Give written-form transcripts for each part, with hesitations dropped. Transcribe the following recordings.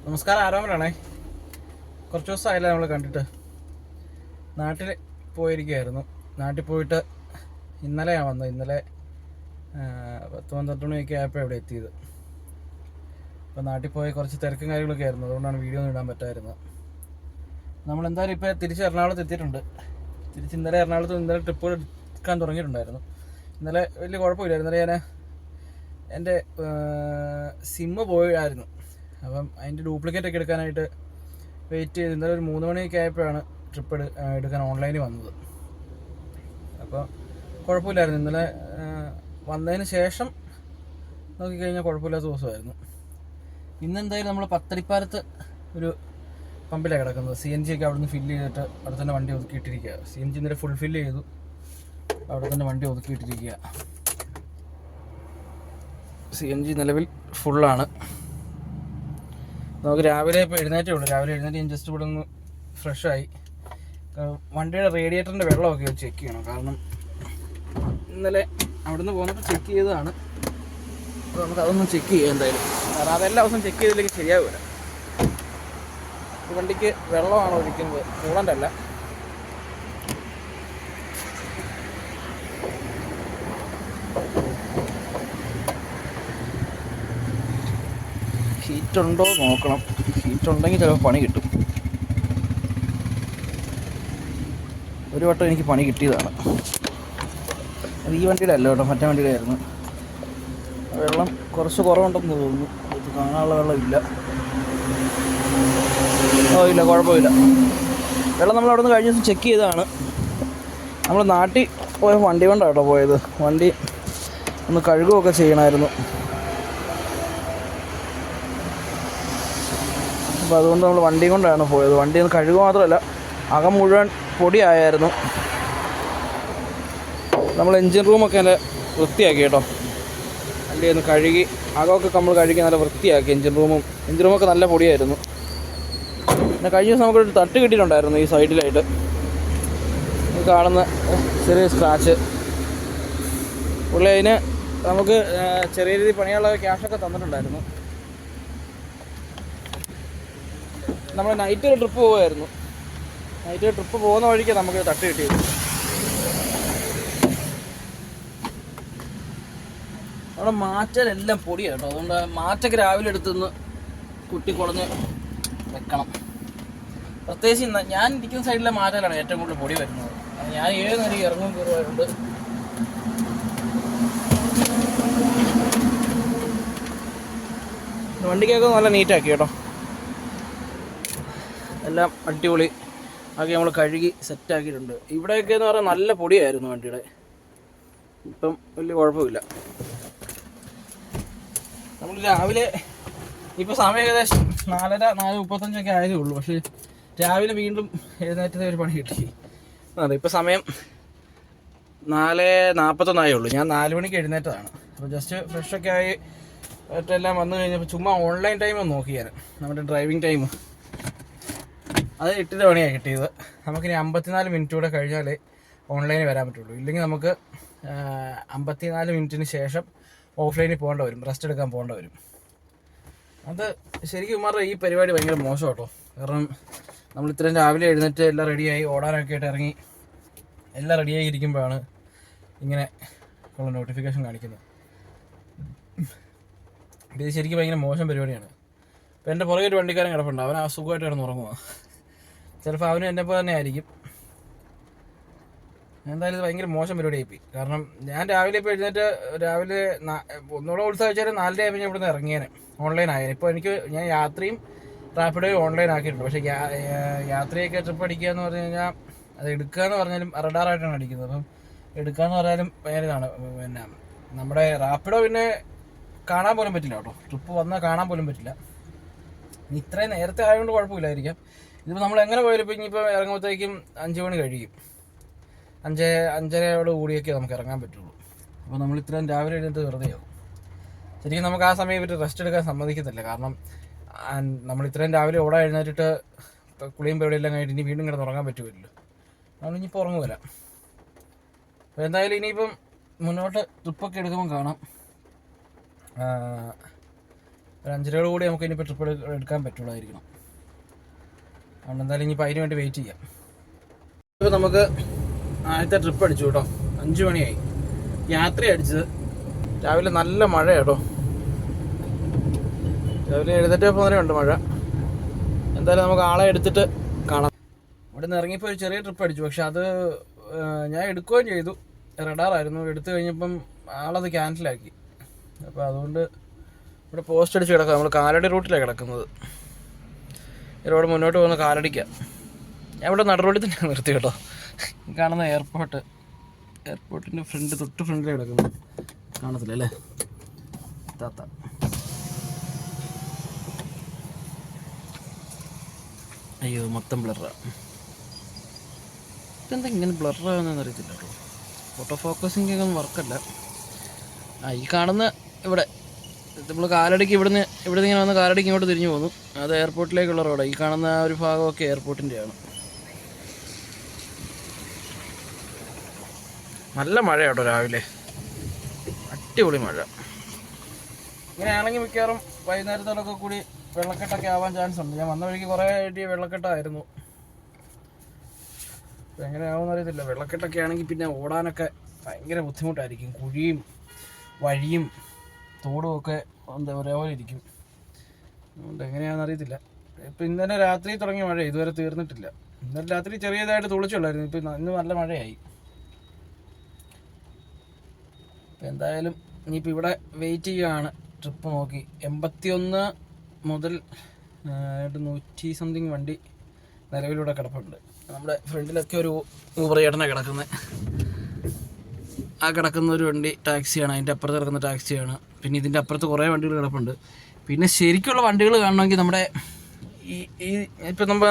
നമസ്കാരം, ആരോമലാണേ. കുറച്ച് ദിവസമായില്ല നമ്മൾ കണ്ടിട്ട്. നാട്ടിൽ പോയിരിക്കുകയായിരുന്നു. നാട്ടിൽ പോയിട്ട് ഇന്നലെയാണ് വന്നത്. ഇന്നലെ 10-12 മണിയൊക്കെ ആയപ്പോൾ ഇവിടെ എത്തിയത്. അപ്പോൾ നാട്ടിൽ പോയി കുറച്ച് തിരക്കും കാര്യങ്ങളൊക്കെ ആയിരുന്നു. അതുകൊണ്ടാണ് വീഡിയോ ഒന്നും ഇടാൻ പറ്റായിരുന്നത്. നമ്മളെന്തായാലും ഇപ്പോൾ തിരിച്ച് എറണാകുളത്ത് എത്തിയിട്ടുണ്ട്. ഇന്നലെ ട്രിപ്പ് എടുക്കാൻ തുടങ്ങിയിട്ടുണ്ടായിരുന്നു. ഇന്നലെ വലിയ കുഴപ്പമില്ലായിരുന്നു. ഇന്നലെ ഞാൻ എൻ്റെ സിമ്മ് പോയായിരുന്നു. അപ്പം അതിൻ്റെ ഡ്യൂപ്ലിക്കേറ്റ് ഒക്കെ എടുക്കാനായിട്ട് വെയിറ്റ് ചെയ്ത് ഇന്നലെ ഒരു 3 മണിയൊക്കെ ആയപ്പോഴാണ് ട്രിപ്പ് എടുക്കാൻ ഓൺലൈനിൽ വന്നത്. അപ്പോൾ കുഴപ്പമില്ലായിരുന്നു. ഇന്നലെ വന്നതിന് ശേഷം നോക്കിക്കഴിഞ്ഞാൽ കുഴപ്പമില്ലാത്ത ദിവസമായിരുന്നു. ഇന്നെന്തായാലും നമ്മൾ പത്തടിപ്പാലത്ത് ഒരു പമ്പിലാണ് കിടക്കുന്നത്. CNG ഒക്കെ അവിടെ നിന്ന് ഫില്ല് ചെയ്തിട്ട് അവിടെ തന്നെ വണ്ടി ഒതുക്കിയിട്ടിരിക്കുക. CNG ഇന്നലെ ഫുൾ ഫില്ല് ചെയ്തു, അവിടെ തന്നെ വണ്ടി ഒതുക്കിയിട്ടിരിക്കുക. CNG നിലവിൽ ഫുള്ളാണ്. നമുക്ക് രാവിലെ ഇപ്പോൾ എഴുന്നേറ്റേ ഉള്ളൂ. രാവിലെ എഴുന്നേറ്റ് ഞാൻ ജസ്റ്റ് ഇവിടെ ഒന്ന് ഫ്രഷായി. വണ്ടിയുടെ റേഡിയേറ്ററിൻ്റെ വെള്ളമൊക്കെ ചെക്ക് ചെയ്യണം. കാരണം ഇന്നലെ അവിടെ നിന്ന് പോന്നിട്ട് ചെക്ക് ചെയ്തതാണ്. അപ്പോൾ നമുക്ക് അതൊന്നും ചെക്ക് ചെയ്യാം എന്തായാലും. കാരണം അതെല്ലാ ദിവസവും ചെക്ക് ചെയ്തില്ലെങ്കിൽ ശരിയാവില്ല. ഈ വണ്ടിക്ക് വെള്ളമാണ് ഒഴിക്കുന്നത്, കൂളൻ്റല്ല. ഹീറ്റുണ്ടോ നോക്കണം. ഹീറ്റുണ്ടെങ്കിൽ ചിലപ്പോൾ പണി കിട്ടും. ഒരു വട്ടം എനിക്ക് പണി കിട്ടിയതാണ്. അത് ഈ വണ്ടിയുടെ അല്ല കേട്ടോ, മറ്റേ വണ്ടിയുടെ ആയിരുന്നു. വെള്ളം കുറച്ച് കുറവുണ്ടെന്ന് തോന്നുന്നു. ഇത് കാണാനുള്ള വെള്ളം ഇല്ല. ഇല്ല, കുഴപ്പമില്ല. വെള്ളം നമ്മൾ അവിടെ നിന്ന് കഴിഞ്ഞ ദിവസം ചെക്ക് ചെയ്തതാണ്. നമ്മൾ നാട്ടിൽ പോയ വണ്ടി കൊണ്ടാണ് കേട്ടോ പോയത്. വണ്ടി ഒന്ന് കഴുകുകയൊക്കെ ചെയ്യണമായിരുന്നു. അപ്പോൾ അതുകൊണ്ട് നമ്മൾ വണ്ടി കൊണ്ടാണ് പോയത്. വണ്ടി ഒന്ന് കഴുകുക മാത്രമല്ല, അകം മുഴുവൻ പൊടിയായിരുന്നു. നമ്മൾ എൻജിൻ റൂമൊക്കെ നല്ല വൃത്തിയാക്കി കേട്ടോ. വണ്ടി ഒന്ന് കഴുകി, അകമൊക്കെ നമ്മൾ കഴുകി നല്ല വൃത്തിയാക്കി. എൻജിൻ റൂമൊക്കെ നല്ല പൊടിയായിരുന്നു. പിന്നെ കഴിഞ്ഞ ദിവസം നമുക്കൊരു തട്ട് കിട്ടിയിട്ടുണ്ടായിരുന്നു ഈ സൈഡിലായിട്ട്. കാണുന്ന ചെറിയ സ്ക്രാച്ച്. പുള്ളി അതിന് നമുക്ക് ചെറിയ രീതിയിൽ പണിയുള്ള ക്യാഷൊക്കെ തന്നിട്ടുണ്ടായിരുന്നു. നമ്മൾ നൈറ്റ് ഒരു ട്രിപ്പ് പോകുമായിരുന്നു. നൈറ്റ് ട്രിപ്പ് പോകുന്ന വഴിക്ക് നമുക്ക് തട്ട് കിട്ടിയത്. അവിടെ മാറ്റലെല്ലാം പൊടിയാണ് കേട്ടോ. അതുകൊണ്ട് മാറ്റൊക്കെ രാവിലെ എടുത്തുനിന്ന് കുട്ടിക്കുളഞ്ഞ് വെക്കണം. പ്രത്യേകിച്ച് ഞാൻ ഇരിക്കുന്ന സൈഡിലെ മാറ്റലാണ് ഏറ്റവും കൂടുതൽ പൊടി വരുന്നത്. ഞാൻ 7 നേരം ഇറങ്ങും കയറുമായിട്ടുണ്ട്. വണ്ടിക്കൊക്കെ നല്ല നീറ്റാക്കി കേട്ടോ. എല്ലാം അടിപൊളി ആക്കി നമ്മൾ കഴുകി സെറ്റാക്കിയിട്ടുണ്ട്. ഇവിടെയൊക്കെ എന്ന് പറഞ്ഞാൽ നല്ല പൊടിയായിരുന്നു വണ്ടിയുടെ. ഇപ്പം വലിയ കുഴപ്പമില്ല. നമ്മൾ രാവിലെ ഇപ്പോൾ സമയം ഏകദേശം 4:35 ആയതേ ഉള്ളൂ. പക്ഷേ രാവിലെ വീണ്ടും എഴുന്നേറ്റത്തെ ഒരു പണി കിട്ടി. അതെ, ഇപ്പോൾ സമയം 4:41 ആയേ ഉള്ളൂ. ഞാൻ 4 മണിക്ക് എഴുന്നേറ്റതാണ്. അപ്പോൾ ജസ്റ്റ് ഫ്രഷൊക്കെ ആയി എല്ലാം വന്നു കഴിഞ്ഞപ്പോൾ ചുമ്മാ ഓൺലൈൻ ടൈം നോക്കി ഞാൻ. നമ്മുടെ ഡ്രൈവിംഗ് ടൈം അത് 8 മണിയാണ് കിട്ടിയത്. നമുക്കിനി 54 മിനിറ്റ് കൂടെ കഴിഞ്ഞാലേ ഓൺലൈനിൽ വരാൻ പറ്റുള്ളൂ. ഇല്ലെങ്കിൽ നമുക്ക് 54 മിനിറ്റിന് ശേഷം ഓഫ്ലൈനിൽ പോകേണ്ട വരും, റെസ്റ്റ് എടുക്കാൻ പോകേണ്ട വരും. അത് ശരിക്കും ഇമാരുടെ ഈ പരിപാടി ഭയങ്കര മോശം കേട്ടോ. കാരണം നമ്മൾ ഇത്രയും രാവിലെ എഴുന്നേറ്റ് എല്ലാം റെഡിയായി ഓടാനൊക്കെ ആയിട്ട് ഇറങ്ങി എല്ലാം റെഡിയായി ഇരിക്കുമ്പോഴാണ് ഇങ്ങനെ ഉള്ള നോട്ടിഫിക്കേഷൻ കാണിക്കുന്നത്. ഇത് ശരിക്കും ഭയങ്കര മോശം പരിപാടിയാണ്. ഇപ്പോൾ എൻ്റെ പുറകെ ഒരു വണ്ടിക്കാരൻ കിടപ്പുണ്ട്. അവൻ അസുഖമായിട്ട് കിടന്ന് ഉറങ്ങുക. ചിലപ്പോൾ അവനും എന്നെ പോലെ തന്നെ ആയിരിക്കും. എന്തായാലും ഇത് ഭയങ്കര മോശം പരിപാടിയായിപ്പോയി. കാരണം ഞാൻ രാവിലെ ഇപ്പോൾ എഴുന്നേറ്റ് രാവിലെ ഒന്നുകൂടെ ഉത്സാഹിച്ചാൽ 4:00 ആയപ്പോൾ ഞാൻ ഇവിടുന്ന് ഇറങ്ങിയേനെ, ഓൺലൈൻ ആയേനെ. ഇപ്പോൾ ഞാൻ യാത്രയും റാപ്പിഡോയും ഓൺലൈൻ ആക്കിയിട്ടുണ്ട്. പക്ഷേ യാത്രയൊക്കെ ട്രിപ്പ് അടിക്കുക എന്ന് പറഞ്ഞു കഴിഞ്ഞാൽ അത് എടുക്കുക എന്ന് പറഞ്ഞാലും റഡാറായിട്ടാണ് അടിക്കുന്നത്. അപ്പം എടുക്കുക എന്ന് പറഞ്ഞാലും ഭയങ്കര ഇതാണ്. പിന്നെ നമ്മുടെ റാപ്പിഡോ പിന്നെ കാണാൻ പോലും പറ്റില്ല കേട്ടോ. ട്രിപ്പ് വന്നാൽ കാണാൻ പോലും പറ്റില്ല. ഇത്രയും നേരത്തെ ആയതുകൊണ്ട് കുഴപ്പമില്ലായിരിക്കാം. ഇതിപ്പോൾ നമ്മൾ എങ്ങനെ പോയാലും ഇപ്പോൾ ഇനിയിപ്പോൾ ഇറങ്ങുമ്പോഴത്തേക്കും 5 മണി കഴിയും. 5:30 കൂടിയൊക്കെ നമുക്ക് ഇറങ്ങാൻ പറ്റുള്ളൂ. അപ്പോൾ നമ്മൾ ഇത്രയും രാവിലെ എഴുന്നേറ്റ് വെറുതെയാവും. ശരിക്കും നമുക്ക് ആ സമയം ഇവർ റെസ്റ്റ് എടുക്കാൻ സമ്മതിക്കത്തില്ല. കാരണം നമ്മൾ ഇത്രയും രാവിലെ ഓടാൻ എഴുന്നേറ്റിട്ട് കുളിയും പരിപാടിയെല്ലാം കഴിഞ്ഞിട്ട് ഇനി വീണ്ടും കിടന്ന് ഉറങ്ങാൻ പറ്റുമല്ലോ. നമ്മളിനിയിപ്പോൾ ഉറങ്ങുമല്ല. അപ്പോൾ എന്തായാലും ഇനിയിപ്പം മുന്നോട്ട് ട്രിപ്പൊക്കെ എടുക്കുമ്പോൾ കാണാം. ഒരു 5:30 കൂടി നമുക്ക് ഇനിയിപ്പോൾ ട്രിപ്പ് എടുക്കാൻ പറ്റുള്ളായിരിക്കണം. അതുകൊണ്ട് എന്തായാലും ഇനിയിപ്പോൾ അതിന് വേണ്ടി വെയിറ്റ് ചെയ്യാം. ഇപ്പോൾ നമുക്ക് ആദ്യത്തെ ട്രിപ്പ് അടിച്ചു കേട്ടോ. 5 മണിയായി യാത്ര അടിച്ചത്. രാവിലെ നല്ല മഴ കേട്ടോ. രാവിലെ എഴുന്നേറ്റ് പോകുന്നതിനെ ഉണ്ട് മഴ. എന്തായാലും നമുക്ക് ആളെ എടുത്തിട്ട് കാണാം. ഇവിടെ നിന്ന് ഇറങ്ങിയപ്പോൾ ഒരു ചെറിയ ട്രിപ്പ് അടിച്ചു. പക്ഷെ അത് ഞാൻ എടുക്കുകയും ചെയ്തു. റഡാറായിരുന്നു. എടുത്തു കഴിഞ്ഞപ്പം ആളത് ക്യാൻസലാക്കി. അപ്പോൾ അതുകൊണ്ട് ഇവിടെ പോസ്റ്റ് അടിച്ച് കിടക്കാം. നമ്മൾ കാലടി റൂട്ടിലാണ് കിടക്കുന്നത്. ഇവിടെ മുന്നോട്ട് പോകുന്ന കാലടിക്കാം. ഞാൻ ഇവിടെ നടുറോഡിൽ തന്നെ നിർത്തി കേട്ടോ. കാണുന്ന എയർപോർട്ടിൻ്റെ തൊട്ട് ഫ്രണ്ടിലാണ് കിടക്കുന്നത്. കാണത്തില്ല അല്ലേ താത്ത? അയ്യോ മൊത്തം ബ്ലറാണ്. ഇതെന്താ ഇങ്ങനെ ബ്ലറാകുന്നതെന്ന് അറിയത്തില്ല കേട്ടോ. ഫോട്ടോ ഫോക്കസിങ് ഒന്നും വർക്കല്ല. ഈ കാണുന്ന ഇവിടെ നമ്മൾ കാലടിക്ക് ഇവിടുന്ന് ഇങ്ങനെ വന്ന് കാലടിക്ക് ഇങ്ങോട്ട് തിരിഞ്ഞു പോകുന്നു. അത് എയർപോർട്ടിലേക്കുള്ള റോഡാണ്. ഈ കാണുന്ന ആ ഒരു ഭാഗമൊക്കെ എയർപോർട്ടിൻ്റെയാണ്. നല്ല മഴ കേട്ടോ രാവിലെ. അടിപൊളി മഴ. ഇങ്ങനെയാണെങ്കിൽ മിക്കവാറും വൈകുന്നേരത്തോടൊക്കെ കൂടി വെള്ളക്കെട്ടൊക്കെ ആവാൻ ചാൻസ് ഉണ്ട്. ഞാൻ വന്ന വഴിക്ക് കുറേ ആയിട്ട് വെള്ളക്കെട്ടായിരുന്നു. അപ്പോൾ എങ്ങനെയാവുമെന്ന് അറിയത്തില്ല. വെള്ളക്കെട്ടൊക്കെ ആണെങ്കിൽ പിന്നെ ഓടാനൊക്കെ ഭയങ്കര ബുദ്ധിമുട്ടായിരിക്കും. കുഴിയും വഴിയും തോടും ഒക്കെ ഒരേപോലെ ഇരിക്കും. അതുകൊണ്ട് എങ്ങനെയാണെന്ന് അറിയത്തില്ല. ഇപ്പം ഇന്നലെ രാത്രി തുടങ്ങിയ മഴ ഇതുവരെ തീർന്നിട്ടില്ല. ഇന്നലെ രാത്രി ചെറിയതായിട്ട് തുളിച്ചുള്ളായിരുന്നു. ഇപ്പം ഇന്ന് നല്ല മഴയായി. അപ്പോൾ എന്തായാലും ഇനിയിപ്പോൾ ഇവിടെ വെയിറ്റ് ചെയ്യുകയാണ്. ട്രിപ്പ് നോക്കി 81 മുതൽ 100 സംതിങ് വണ്ടി നിലവിലൂടെ കിടപ്പുണ്ട്. നമ്മുടെ ഫ്രണ്ടിലൊക്കെ ഒരു ഊബർ ചേട്ടനാണ് കിടക്കുന്നത്. ആ കിടക്കുന്ന ഒരു വണ്ടി ടാക്സിയാണ്. അതിൻ്റെ അപ്പുറത്ത് കിടക്കുന്ന ടാക്സിയാണ്. പിന്നെ ഇതിൻ്റെ അപ്പുറത്ത് കുറേ വണ്ടികൾ കിടപ്പുണ്ട്. പിന്നെ ശരിക്കുള്ള വണ്ടികൾ കാണണമെങ്കിൽ നമ്മുടെ ഇപ്പം നമ്മൾ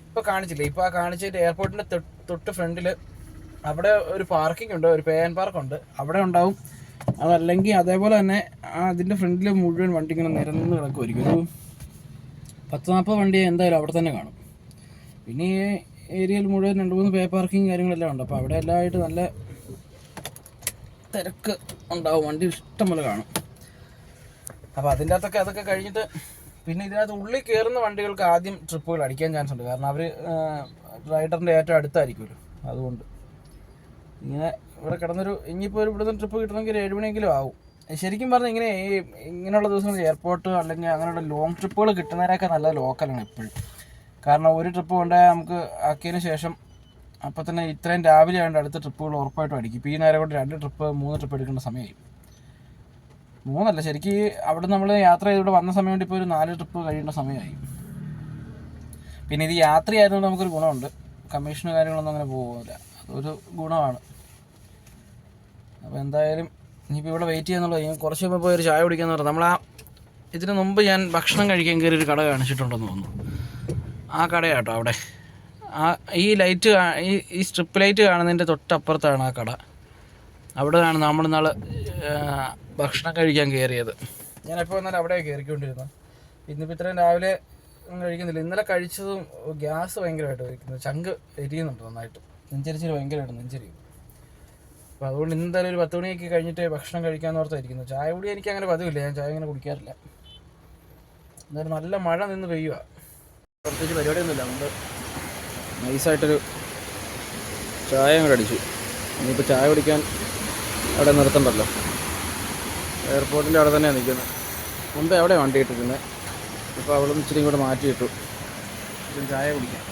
ഇപ്പോൾ കാണിച്ചില്ലേ, ഇപ്പോൾ ആ കാണിച്ചിട്ട് എയർപോർട്ടിൻ്റെ തൊട്ട് ഫ്രണ്ടിൽ അവിടെ ഒരു പാർക്കിംഗ് ഉണ്ട്, ഒരു പേ ആൻഡ് പാർക്കുണ്ട്, അവിടെ ഉണ്ടാവും. അതല്ലെങ്കിൽ അതേപോലെ തന്നെ അതിൻ്റെ ഫ്രണ്ടിൽ മുഴുവൻ വണ്ടി ഇങ്ങനെ നിരന്ന് കിടക്കുമായിരിക്കും. ഒരു 10-40 വണ്ടി എന്തായാലും അവിടെ തന്നെ കാണും. പിന്നെ ഈ ഏരിയയിൽ മുഴുവൻ 2-3 പേ പാർക്കിങ് കാര്യങ്ങളെല്ലാം ഉണ്ട്. അപ്പോൾ അവിടെ എല്ലാമായിട്ട് നല്ല തിരക്ക് ഉണ്ടാവും. വണ്ടി ഇഷ്ടം പോലെ കാണും. അപ്പോൾ അതിൻ്റെ അതൊക്കെ കഴിഞ്ഞിട്ട് പിന്നെ ഇതിനകത്ത് ഉള്ളിൽ കയറുന്ന വണ്ടികൾക്ക് ആദ്യം ട്രിപ്പുകൾ അടിക്കാൻ ചാൻസ് ഉണ്ട്. കാരണം അവർ റൈഡറിൻ്റെ ഏറ്റവും അടുത്തായിരിക്കുമല്ലോ. അതുകൊണ്ട് ഇങ്ങനെ ഇവിടെ കിടന്നൊരു ഇനിയിപ്പോൾ ഇവിടുന്ന് ട്രിപ്പ് കിട്ടണമെങ്കിൽ 7 മണിയെങ്കിലും ആവും. ശരിക്കും പറഞ്ഞാൽ ഇങ്ങനെയുള്ള ദിവസങ്ങളിൽ എയർപോർട്ട് അല്ലെങ്കിൽ അങ്ങനെയുള്ള ലോങ് ട്രിപ്പുകൾ കിട്ടുന്നതിനൊക്കെ നല്ല ലോക്കലാണ് എപ്പോഴും. കാരണം ഒരു ട്രിപ്പ് കൊണ്ടുപോയാൽ നമുക്ക് ആക്കിയതിന് ശേഷം അപ്പോൾ തന്നെ ഇത്രയും രാവിലെ ആയതുകൊണ്ട് അടുത്ത ട്രിപ്പുകൾ ഉറപ്പായിട്ടും അടിക്കും. ഇപ്പോൾ ഈ നേരം കൊണ്ട് 2 ട്രിപ്പ് 3 ട്രിപ്പ് എടുക്കേണ്ട സമയമായി. 3 അല്ല, ശരിക്കും അവിടെ നമ്മൾ യാത്ര ചെയ്തിവിടെ വന്ന സമയം കൊണ്ട് ഇപ്പോൾ ഒരു 4 ട്രിപ്പ് കഴിയേണ്ട സമയമായി. പിന്നെ ഇത് യാത്രയായതുകൊണ്ട് നമുക്കൊരു ഗുണമുണ്ട്. കമ്മീഷനും കാര്യങ്ങളൊന്നും അങ്ങനെ പോകില്ല. അതൊരു ഗുണമാണ്. അപ്പോൾ എന്തായാലും ഇനിയിപ്പോൾ ഇവിടെ വെയിറ്റ് ചെയ്യാന്നുള്ളത്. ഞാൻ കുറച്ച് മുമ്പ് പോയി ഒരു ചായ കുടിക്കാന്ന് പറഞ്ഞു. ഇതിന് മുമ്പ് ഞാൻ ഭക്ഷണം കഴിക്കാൻ കയറി ഒരു കട കാണിച്ചിട്ടുണ്ടെന്ന് തോന്നുന്നു. ആ കടയാട്ടോ അവിടെ. ഈ ലൈറ്റ് ഈ സ്ട്രിപ്പ് ലൈറ്റ് കാണുന്നതിൻ്റെ തൊട്ടപ്പുറത്താണ് ആ കട. അവിടെയാണ് നമ്മൾ നാളെ ഭക്ഷണം കഴിക്കാൻ കയറിയത്. ഞാനെപ്പോൾ വന്നാലും അവിടെ കയറിക്കൊണ്ടിരുന്നത്. ഇന്നിപ്പോൾ ഇത്രയും രാവിലെ ഒന്നും കഴിക്കുന്നില്ല. ഇന്നലെ കഴിച്ചതും ഗ്യാസ് ഭയങ്കരമായിട്ട് കഴിക്കുന്നത്. ചങ്ക് എരിയുന്നുണ്ട് നന്നായിട്ട്. നെഞ്ചരിച്ചിൽ ഭയങ്കരമായിട്ട് നെഞ്ചരിയും. അപ്പോൾ അതുകൊണ്ട് എന്തായാലും ഒരു 10 മണിയൊക്കെ കഴിഞ്ഞിട്ട് ഭക്ഷണം കഴിക്കാമെന്ന് ഓർത്തായിരിക്കുന്നത്. ചായ കൂടി എനിക്ക് അങ്ങനെ പതിവില്ല. ഞാൻ ചായ അങ്ങനെ കുടിക്കാറില്ല. എന്തായാലും നല്ല മഴ നിന്ന് പെയ്യുക. പ്രത്യേകിച്ച് പരിപാടിയൊന്നുമില്ല. അതുകൊണ്ട് നൈസായിട്ടൊരു ചായ അങ്ങോട്ട് അടിച്ചു. ഇനിയിപ്പോൾ ചായ കുടിക്കാൻ അവിടെ നിർത്തണ്ടല്ലോ. എയർപോർട്ടിൻ്റെ അവിടെ തന്നെയാണ് നിൽക്കുന്നത്. മുമ്പേ അവിടെ വണ്ടി ഇട്ടിരുന്നത്. ഇപ്പോൾ അവിടെ നിന്ന് ഇച്ചിരി കൂടെ മാറ്റിയിട്ടു. ചായ കുടിക്കാം.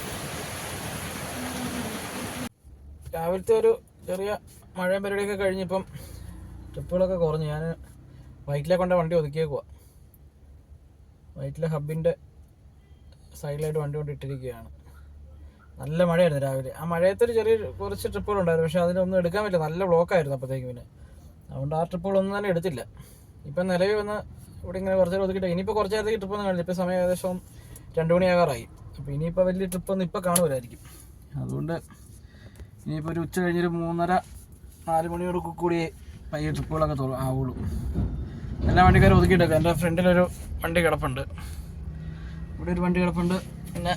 രാവിലത്തെ ഒരു ചെറിയ മഴയും പരിപാടിയൊക്കെ കഴിഞ്ഞിപ്പം ട്രിപ്പുകളൊക്കെ കുറഞ്ഞു. ഞാൻ വൈറ്റിലെ കൊണ്ട് വണ്ടി ഒതുക്കിയേക്കുക. വൈറ്റിലെ ഹബിൻ്റെ സൈഡിലായിട്ട് വണ്ടി കൊണ്ട് ഇട്ടിരിക്കുകയാണ്. നല്ല മഴയായിരുന്നു രാവിലെ. ആ മഴയത്തൊരു കുറച്ച് ട്രിപ്പുകളുണ്ടായിരുന്നു. പക്ഷേ അതിനൊന്നും എടുക്കാൻ പറ്റില്ല. നല്ല ബ്ലോക്കായിരുന്നു അപ്പോഴത്തേക്ക്. പിന്നെ അതുകൊണ്ട് ആ ട്രിപ്പുകളൊന്നും തന്നെ എടുത്തില്ല. ഇപ്പം നിലവിൽ വന്ന് ഇവിടെ ഇങ്ങനെ കുറച്ച് നേരം ഒതുക്കിയിട്ട് ഇനിയിപ്പോൾ കുറച്ച് നേരത്തേക്ക് ട്രിപ്പൊന്നും കാണില്ല. ഇപ്പോൾ സമയം ഏകദേശം 2 മണിയാകാറായി. അപ്പോൾ ഇനിയിപ്പോൾ വലിയ ട്രിപ്പൊന്നും ഇപ്പോൾ കാണുമായിരിക്കും. അതുകൊണ്ട് ഇനിയിപ്പോൾ ഒരു ഉച്ച കഴിഞ്ഞൊരു 3:30-4 മണിയോട് കൂടി പയ്യെ ട്രിപ്പുകളൊക്കെ ആവുള്ളൂ. എല്ലാ വണ്ടിക്കാരും ഒതുക്കിയിട്ടൊക്കെ. എൻ്റെ ഫ്രണ്ടിലൊരു വണ്ടി കിടപ്പുണ്ട്, ഇവിടെ ഒരു വണ്ടി കിടപ്പുണ്ട്, പിന്നെ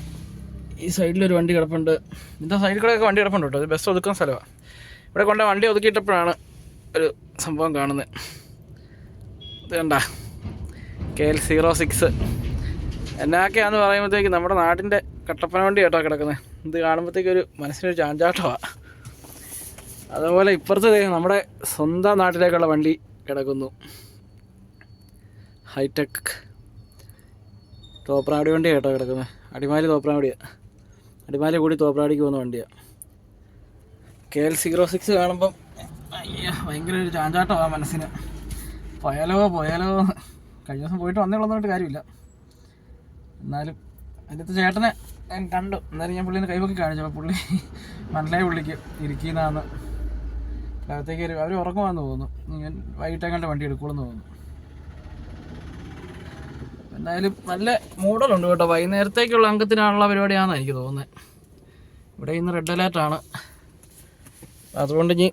ഈ സൈഡിലൊരു വണ്ടി കിടപ്പുണ്ട്. ഇതിൻ്റെ സൈഡിൽ കൂടെയൊക്കെ വണ്ടി കിടപ്പുണ്ട് കേട്ടോ. ഇത് ബസ് ഒതുക്കുന്ന സ്ഥലമാണ്. ഇവിടെ കൊണ്ട് വണ്ടി ഒതുക്കിയിട്ടപ്പോഴാണ് ഒരു സംഭവം കാണുന്നത്. ഇത് കണ്ട KL06 എന്നൊക്കെയാണെന്ന് പറയുമ്പോഴത്തേക്ക് നമ്മുടെ നാടിൻ്റെ കട്ടപ്പന വണ്ടി കേട്ടോ കിടക്കുന്നത്. ഇത് കാണുമ്പോഴത്തേക്കൊരു മനസ്സിനൊരു ചാഞ്ചാട്ടമാണ്. അതുപോലെ ഇപ്പുറത്ത് നമ്മുടെ സ്വന്തം നാട്ടിലേക്കുള്ള വണ്ടി കിടക്കുന്നു. ഹൈടെക് തോപ്രാവടി വണ്ടി കേട്ടോ കിടക്കുന്നത്. അടിമാലി തോപ്രാവടിയാണ്. അടിമാലി കൂടി തോപ്രാവടിക്ക് പോകുന്ന വണ്ടിയാണ്. KL06 കാണുമ്പം ഭയങ്കര ഒരു ചാഞ്ചാട്ടമാണ് മനസ്സിന്. പോയാലോ കഴിഞ്ഞ ദിവസം പോയിട്ട് വന്നേളന്നിട്ട് കാര്യമില്ല. എന്നാലും അതിൻ്റെ ചേട്ടനെ ഞാൻ കണ്ടു. എന്നാലും ഞാൻ പുള്ളീനെ കൈവക്കി കാണിച്ചു. അപ്പോൾ പുള്ളി മനസ്സിലായി പുള്ളിക്ക് ഇരിക്കുന്നതാന്ന്. അകത്തേക്ക് അവർ ഉറങ്ങുവാന്ന് തോന്നുന്നു. ഞാൻ വൈകിട്ടേക്കാണ്ട് വണ്ടി എടുക്കുള്ളൂ തോന്നുന്നു. എന്തായാലും നല്ല മൂടലുണ്ട് കേട്ടോ. വൈകുന്നേരത്തേക്കുള്ള അംഗത്തിനാണുള്ള പരിപാടിയാണെന്ന് എനിക്ക് തോന്നുന്നത്. ഇവിടെ ഇന്ന് റെഡ് അലേർട്ടാണ്. അതുകൊണ്ട് ഇനി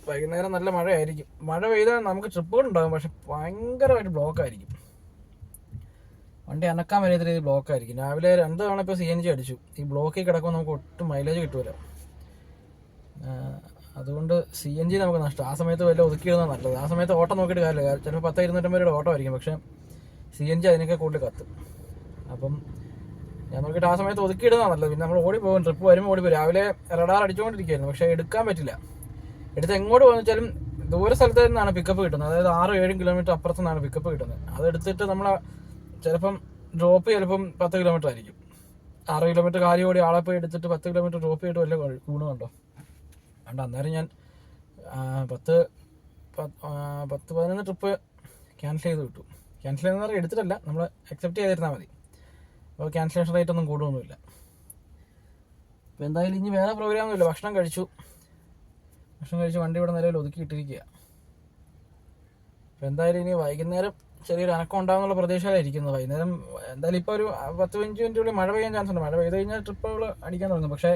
വൈകുന്നേരം നല്ല മഴയായിരിക്കും. മഴ പെയ്താൽ നമുക്ക് ട്രിപ്പുകളുണ്ടാകും, പക്ഷെ ഭയങ്കരമായിട്ട് ബ്ലോക്കായിരിക്കും. വണ്ടി അനക്കാൻ വരാത്ത രീതിയിൽ ബ്ലോക്കായിരിക്കും. രാവിലെ 2 തവണ ഇപ്പോൾ CNG അടിച്ചു. ഈ ബ്ലോക്കിൽ കിടക്കുമ്പോൾ നമുക്ക് ഒട്ടും മൈലേജ് കിട്ടുമല്ല. അതുകൊണ്ട് CNG നമുക്ക് നഷ്ടം. ആ സമയത്ത് വല്ല ഒതുക്കിയിടുന്നത് നല്ലത്. ആ സമയത്ത് ഓട്ടം നോക്കിയിട്ട് കാര്യമില്ല. ചിലപ്പോൾ 10-250 രൂപയുടെ ഓട്ടം ആയിരിക്കും, പക്ഷേ CNG അതിനൊക്കെ കൂടുതൽ കത്തും. അപ്പം ഞാൻ നോക്കിയിട്ട് ആ സമയത്ത് ഒതുക്കിയിടുന്നതാണ് നല്ലത്. പിന്നെ നമ്മൾ ഓടി പോകും, ട്രിപ്പ് വരുമ്പോൾ ഓടി പോകും. രാവിലെ റഡാർ അടിച്ചുകൊണ്ടിരിക്കുകയായിരുന്നു, പക്ഷേ എടുക്കാൻ പറ്റില്ല. എടുത്ത് എങ്ങോട്ട് പോകുന്ന വെച്ചാലും ദൂര സ്ഥലത്ത് നിന്നാണ് പിക്കപ്പ് കിട്ടുന്നത്. അതായത് 6-7 കിലോമീറ്റർ അപ്പുറത്തു നിന്നാണ് പിക്കപ്പ് കിട്ടുന്നത്. അതെടുത്തിട്ട് നമ്മൾ ചിലപ്പം ഡ്രോപ്പ് ചിലപ്പം 10 കിലോമീറ്റർ ആയിരിക്കും. 6 കിലോമീറ്റർ കാലി ഓടി ആളെ പോയി എടുത്തിട്ട് 10 കിലോമീറ്റർ ഡ്രോപ്പ് ചെയ്തിട്ട് വല്ല ഗുണമുണ്ടോ? അതുകൊണ്ട് അന്നേരം ഞാൻ 10-11 ട്രിപ്പ് ക്യാൻസൽ ചെയ്ത് വിട്ടു. ക്യാൻസൽ ചെയ്യുന്ന പറഞ്ഞാൽ എടുത്തിട്ടല്ല, നമ്മൾ അക്സെപ്റ്റ് ചെയ്തിരുന്നാൽ മതി. അപ്പോൾ ക്യാൻസലേഷൻ റേറ്റ് ഒന്നും കൂടുമൊന്നുമില്ല. അപ്പോൾ എന്തായാലും ഇനി വേറെ പ്രോഗ്രാമൊന്നുമില്ല. ഭക്ഷണം കഴിച്ച് വണ്ടി ഇവിടെ നിലവിൽ ഒതുക്കിയിട്ടിരിക്കുക. അപ്പോൾ എന്തായാലും ഇനി വൈകുന്നേരം ചെറിയൊരു അനക്കം ഉണ്ടാകുന്നുള്ള പ്രതീക്ഷയിലായിരിക്കുന്നത്. വൈകുന്നേരം എന്തായാലും ഇപ്പോൾ ഒരു 10-15 മിനിറ്റുള്ളിൽ മഴ പെയ്യാൻ ചാൻസ് ഉണ്ട്. മഴ പെയ്ത് കഴിഞ്ഞാൽ ട്രിപ്പുകൾ അടിക്കാൻ തുടങ്ങും. പക്ഷേ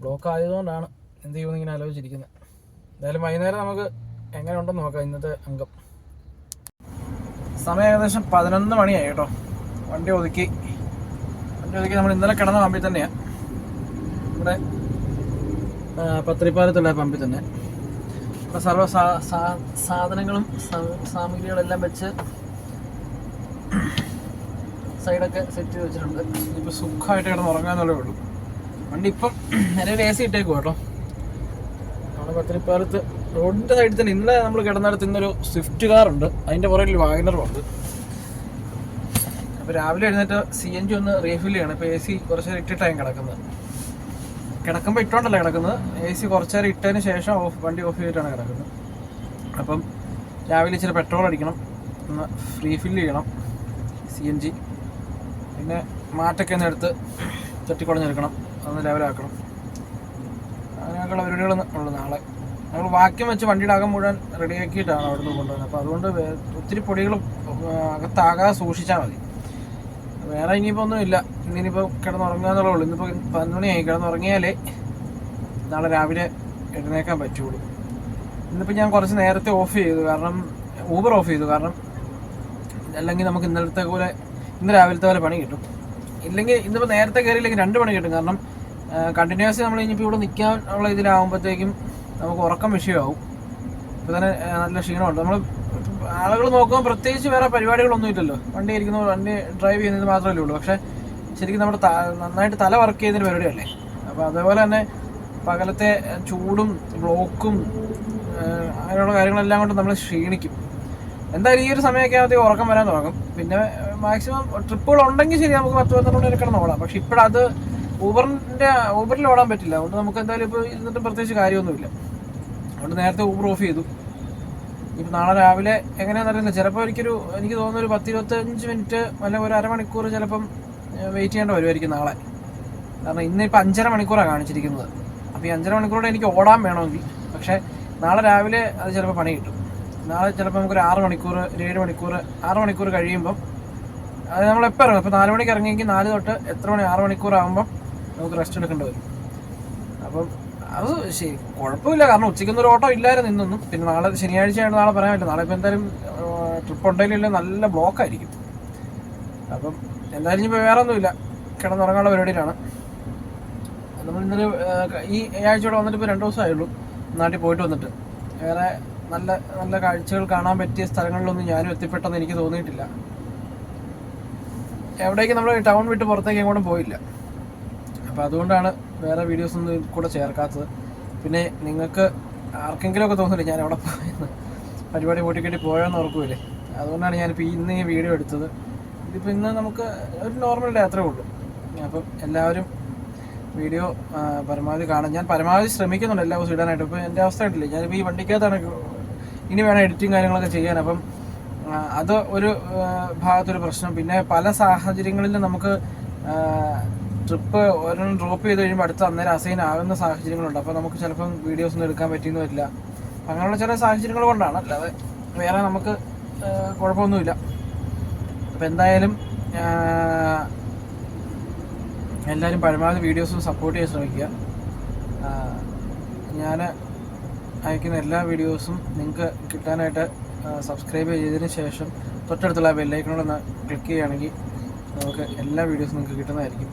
ബ്ലോക്ക് ആയതുകൊണ്ടാണ് എന്ത് ചെയ്യുമെന്ന് ഇങ്ങനെ ആലോചിച്ചിരിക്കുന്നത്. എന്തായാലും വൈകുന്നേരം നമുക്ക് എങ്ങനെ ഉണ്ടെന്ന് നോക്കാം ഇന്നത്തെ അംഗം. സമയം ഏകദേശം 11 മണിയായി കേട്ടോ. വണ്ടി ഒതുക്കി നമ്മൾ ഇന്നലെ കിടന്ന പമ്പിൽ തന്നെയാണ്. ഇവിടെ പത്രിപ്പാലത്തുള്ള പമ്പിൽ തന്നെ. അപ്പോൾ സർവ്വ സാധനങ്ങളും സാമഗ്രികളെല്ലാം വെച്ച് സൈഡൊക്കെ സെറ്റ് ചെയ്ത് വെച്ചിട്ടുണ്ട്. ഇപ്പോൾ സുഖമായിട്ട് കിടന്ന് ഉറങ്ങാന്നുള്ളേ ഉള്ളൂ. വണ്ടി ഇപ്പം നിലവിൽ AC ഇട്ടേക്കും കേട്ടോ. നമ്മുടെ പത്രിപ്പാലത്ത് റോഡിൻ്റെ സൈഡിൽ തന്നെ ഇന്നലെ നമ്മൾ കിടന്നിടത്ത് ഇന്നൊരു സ്വിഫ്റ്റ് കാറുണ്ട്, അതിൻ്റെ പുറകിൽ വാഗനറുണ്ട്. അപ്പോൾ രാവിലെ എഴുന്നേറ്റ് CNG ഒന്ന് റീഫിൽ ചെയ്യണം. ഇപ്പോൾ AC കുറച്ച് നേരം ഇട്ടിട്ടാണ് കിടക്കുന്നത്. കിടക്കുമ്പോൾ ഇട്ടോണ്ടല്ല കിടക്കുന്നത്, AC കുറച്ച് നേരം ഇട്ടതിന് ശേഷം വണ്ടി ഓഫ് ചെയ്തിട്ടാണ് കിടക്കുന്നത്. അപ്പം രാവിലെ ഇച്ചിരി പെട്രോൾ അടിക്കണം, ഒന്ന് റീഫില്ല് ചെയ്യണം CNG. പിന്നെ മാറ്റൊക്കെ ഒന്ന് എടുത്ത് തട്ടിക്കുടഞ്ഞെടുക്കണം, അതൊന്ന് ലെവലാക്കണം. അങ്ങനെയൊക്കെയുള്ള പരിപാടികളൊന്നും ഉള്ളു. നാളെ നമ്മൾ വാക്യം വെച്ച് വണ്ടിയുടെ അകം മുഴുവൻ റെഡിയാക്കിയിട്ടാണ് അവിടെ നിന്ന് കൊണ്ടുവന്നത്. അപ്പോൾ അതുകൊണ്ട് ഒത്തിരി പൊടികൾ അകത്താകാതെ സൂക്ഷിച്ചാൽ മതി. വേറെ ഇനിയിപ്പോൾ ഒന്നുമില്ല. ഇന്നിപ്പോൾ കിടന്നുറങ്ങാന്നുള്ളേ ഉള്ളൂ. ഇന്നിപ്പോൾ 11 മണിയായി. കിടന്നുറങ്ങിയാലേ നാളെ രാവിലെ എഴുന്നേക്കാൻ പറ്റുള്ളൂ. ഇന്നിപ്പോൾ ഞാൻ കുറച്ച് നേരത്തെ ഓഫ് ചെയ്തു, കാരണം ഊബർ ഓഫ് ചെയ്തു. കാരണം അല്ലെങ്കിൽ നമുക്ക് ഇന്നലത്തെ പോലെ ഇന്ന് രാവിലത്തെ പോലെ പണി കിട്ടും. ഇല്ലെങ്കിൽ ഇന്നിപ്പോൾ നേരത്തെ കയറിയില്ലെങ്കിൽ 2 പണി കിട്ടും. കാരണം കണ്ടിന്യൂസ് നമ്മൾ ഇനിയിപ്പോൾ ഇവിടെ നിൽക്കാൻ ഉള്ള ഇതിലാകുമ്പോഴത്തേക്കും നമുക്ക് ഉറക്കം വിഷയമാവും. ഇപ്പോൾ തന്നെ നല്ല ക്ഷീണമുണ്ട്. നമ്മൾ ആളുകൾ നോക്കുമ്പോൾ പ്രത്യേകിച്ച് വേറെ പരിപാടികളൊന്നും ഇല്ലല്ലോ. വണ്ടി ഇരിക്കുന്ന വണ്ടി ഡ്രൈവ് ചെയ്യുന്നത് മാത്രമല്ലേ ഉള്ളൂ. പക്ഷേ ശരിക്കും നമ്മുടെ നന്നായിട്ട് തല വർക്ക് ചെയ്യുന്നൊരു പരിപാടിയല്ലേ. അപ്പോൾ അതേപോലെ തന്നെ പകലത്തെ ചൂടും ബ്ലോക്കും അങ്ങനെയുള്ള കാര്യങ്ങളെല്ലാം കൊണ്ട് നമ്മൾ ക്ഷീണിക്കും. എന്തായാലും ഈ ഒരു സമയമൊക്കെ ആകുമ്പോഴത്തേക്ക് ഉറക്കം വരാൻ തുടങ്ങും. പിന്നെ മാക്സിമം ട്രിപ്പുകൾ ഉണ്ടെങ്കിൽ ശരി നമുക്ക് 10-12 മണി കിടന്ന് ഓടാം. പക്ഷെ ഇപ്പോഴത് ഊബറിൽ ഓടാൻ പറ്റില്ല. അതുകൊണ്ട് നമുക്ക് എന്തായാലും ഇപ്പോൾ ഇരുന്നിട്ട് പ്രത്യേകിച്ച് കാര്യമൊന്നുമില്ല. അതുകൊണ്ട് നേരത്തെ ഊബർ ഓഫ് ചെയ്തു. ഇപ്പം നാളെ രാവിലെ എങ്ങനെയാണെന്ന് അറിയില്ല. ചിലപ്പോൾ എനിക്ക് തോന്നുന്നു ഒരു 10-25 മിനിറ്റ് അല്ലെങ്കിൽ ഒരു അരമണിക്കൂർ ചിലപ്പം വെയിറ്റ് ചെയ്യേണ്ട വരുമായിരിക്കും നാളെ. കാരണം ഇന്നിപ്പോൾ 5.5 മണിക്കൂറാണ് കാണിച്ചിരിക്കുന്നത്. അപ്പോൾ ഈ 5.5 മണിക്കൂറോടെ എനിക്ക് ഓടാൻ വേണമെങ്കിൽ. പക്ഷേ നാളെ രാവിലെ അത് ചിലപ്പോൾ പണി കിട്ടും. നാളെ ചിലപ്പോൾ നമുക്കൊരു 6 മണിക്കൂർ, 7 മണിക്കൂർ, 6 മണിക്കൂർ കഴിയുമ്പം അത് നമ്മളെപ്പോൾ ഇറങ്ങും. ഇപ്പോൾ 4 മണിക്ക് ഇറങ്ങിയെങ്കിൽ 4 തൊട്ട് എത്ര മണി 6 മണിക്കൂറാകുമ്പം നമുക്ക് റെസ്റ്റ് എടുക്കേണ്ടി വരും. അപ്പം അത് ശരി കുഴപ്പമില്ല. കാരണം ഉച്ചയ്ക്കൊന്നൊരു ഓട്ടോ ഇല്ലായിരുന്നു ഇന്നൊന്നും. പിന്നെ നാളെ ശനിയാഴ്ചയായിട്ട് നാളെ പറയാൻ പറ്റില്ല. നാളെ ഇപ്പോൾ എന്തായാലും ട്രിപ്പ് ഉണ്ടെങ്കിലും നല്ല ബ്ലോക്കായിരിക്കും. അപ്പം എന്തായാലും ഇപ്പോൾ വേറെ ഒന്നുമില്ല, കിടന്നുറങ്ങാനുള്ള പരിപാടിയിലാണ് നമ്മൾ. ഇന്നലെ ഈ ആഴ്ചയോടെ വന്നിട്ട് ഇപ്പോൾ 2 ദിവസമായുള്ളൂ നാട്ടിൽ പോയിട്ട് വന്നിട്ട്. വേറെ നല്ല നല്ല കാഴ്ചകൾ കാണാൻ പറ്റിയ സ്ഥലങ്ങളിലൊന്നും ഞാനും എത്തിപ്പെട്ടെന്ന് എനിക്ക് തോന്നിയിട്ടില്ല. എവിടേക്ക് നമ്മൾ ടൗൺ വിട്ട് പുറത്തേക്ക് എങ്ങോട്ടും പോയില്ല. അപ്പോൾ അതുകൊണ്ടാണ് വേറെ വീഡിയോസൊന്നും കൂടെ ചേർക്കാത്തത്. പിന്നെ നിങ്ങൾക്ക് ആർക്കെങ്കിലുമൊക്കെ തോന്നില്ല ഞാൻ എവിടെ പോയെന്ന്, പരിപാടി കൂട്ടിക്കെട്ടി പോയെന്ന് ഓർക്കുമില്ലേ. അതുകൊണ്ടാണ് ഞാനിപ്പോൾ ഇന്ന് ഈ വീഡിയോ എടുത്തത്. ഇതിപ്പോൾ ഇന്ന് നമുക്ക് ഒരു നോർമൽ ഡേ അത്രേ ഉള്ളൂ. അപ്പം എല്ലാവരും വീഡിയോ പരമാവധി കാണാൻ ഞാൻ പരമാവധി ശ്രമിക്കുന്നുണ്ട് എല്ലാ ദിവസവും ഇടാനായിട്ട്. ഇപ്പോൾ എൻ്റെ അവസ്ഥ ഉണ്ടല്ലേ, ഞാനിപ്പോൾ ഈ വണ്ടിക്കകത്താണ് ഇനി വേണം എഡിറ്റിങ് കാര്യങ്ങളൊക്കെ ചെയ്യാൻ. അപ്പം അത് ഒരു ഭാഗത്തൊരു പ്രശ്നം. പിന്നെ പല സാഹചര്യങ്ങളിലും നമുക്ക് ട്രിപ്പ് ഒരെണ്ണം ഡ്രോപ്പ് ചെയ്ത് കഴിയുമ്പോൾ അടുത്ത് അന്നേരം അസൈൻ ആകുന്ന സാഹചര്യങ്ങളുണ്ട്. അപ്പോൾ നമുക്ക് ചിലപ്പം വീഡിയോസ് ഒന്നും എടുക്കാൻ പറ്റിയെന്ന് വരില്ല. അങ്ങനെയുള്ള ചില സാഹചര്യങ്ങൾ കൊണ്ടാണ്, അല്ലാതെ വേറെ നമുക്ക് കുഴപ്പമൊന്നുമില്ല. അപ്പോൾ എന്തായാലും എല്ലാവരും പരമാവധി വീഡിയോസും സപ്പോർട്ട് ചെയ്യാൻ ശ്രമിക്കുക. ഞാൻ അയക്കുന്ന എല്ലാ വീഡിയോസും നിങ്ങൾക്ക് കിട്ടാനായിട്ട് സബ്സ്ക്രൈബ് ചെയ്തതിന് ശേഷം തൊട്ടടുത്തുള്ള ബെല്ലൈക്കണോടൊന്ന് ക്ലിക്ക് ചെയ്യുകയാണെങ്കിൽ നമുക്ക് എല്ലാ വീഡിയോസും നിങ്ങൾക്ക് കിട്ടുന്നതായിരിക്കും.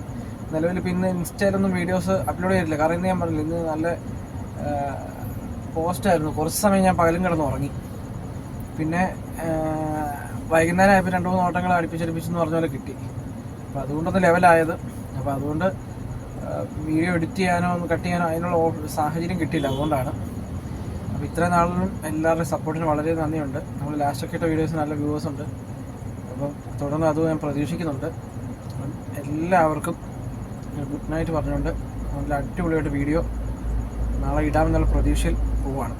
നിലവിൽ ഇപ്പോൾ ഇന്ന് ഇൻസ്റ്റയിലൊന്നും വീഡിയോസ് അപ്ലോഡ് ചെയ്തിട്ടില്ല. കാരണം ഇന്ന് ഞാൻ പറഞ്ഞില്ല, ഇന്ന് നല്ല പോസ്റ്റായിരുന്നു. കുറച്ച് സമയം ഞാൻ പകലും കിടന്ന് ഉറങ്ങി. പിന്നെ വൈകുന്നേരം ആയപ്പോൾ 2-3 ഓട്ടങ്ങൾ അടുപ്പിച്ചെന്ന് പറഞ്ഞ പോലെ കിട്ടി. അപ്പോൾ അതുകൊണ്ടൊന്ന് ലെവലായത്. അപ്പോൾ അതുകൊണ്ട് വീഡിയോ എഡിറ്റ് ചെയ്യാനോ ഒന്ന് കട്ട് ചെയ്യാനോ അതിനുള്ള സാഹചര്യം കിട്ടിയില്ല. അതുകൊണ്ടാണ്. അപ്പോൾ ഇത്രയും നാളിലും എല്ലാവരുടെയും സപ്പോർട്ടിന് വളരെ നന്ദിയുണ്ട്. നമ്മൾ ലാസ്റ്റൊക്കെ ഇട്ട വീഡിയോസ് നല്ല വ്യൂവേഴ്സ് ഉണ്ട്. അപ്പം തുടർന്ന് അതും ഞാൻ പ്രതീക്ഷിക്കുന്നുണ്ട്. എല്ലാവർക്കും ഗുഡ് നൈറ്റ് പറഞ്ഞുകൊണ്ട് നല്ല അടിപൊളിയായിട്ട് വീഡിയോ നാളെ ഇടാമെന്നുള്ള പ്രതീക്ഷയിൽ പോവുകയാണ്.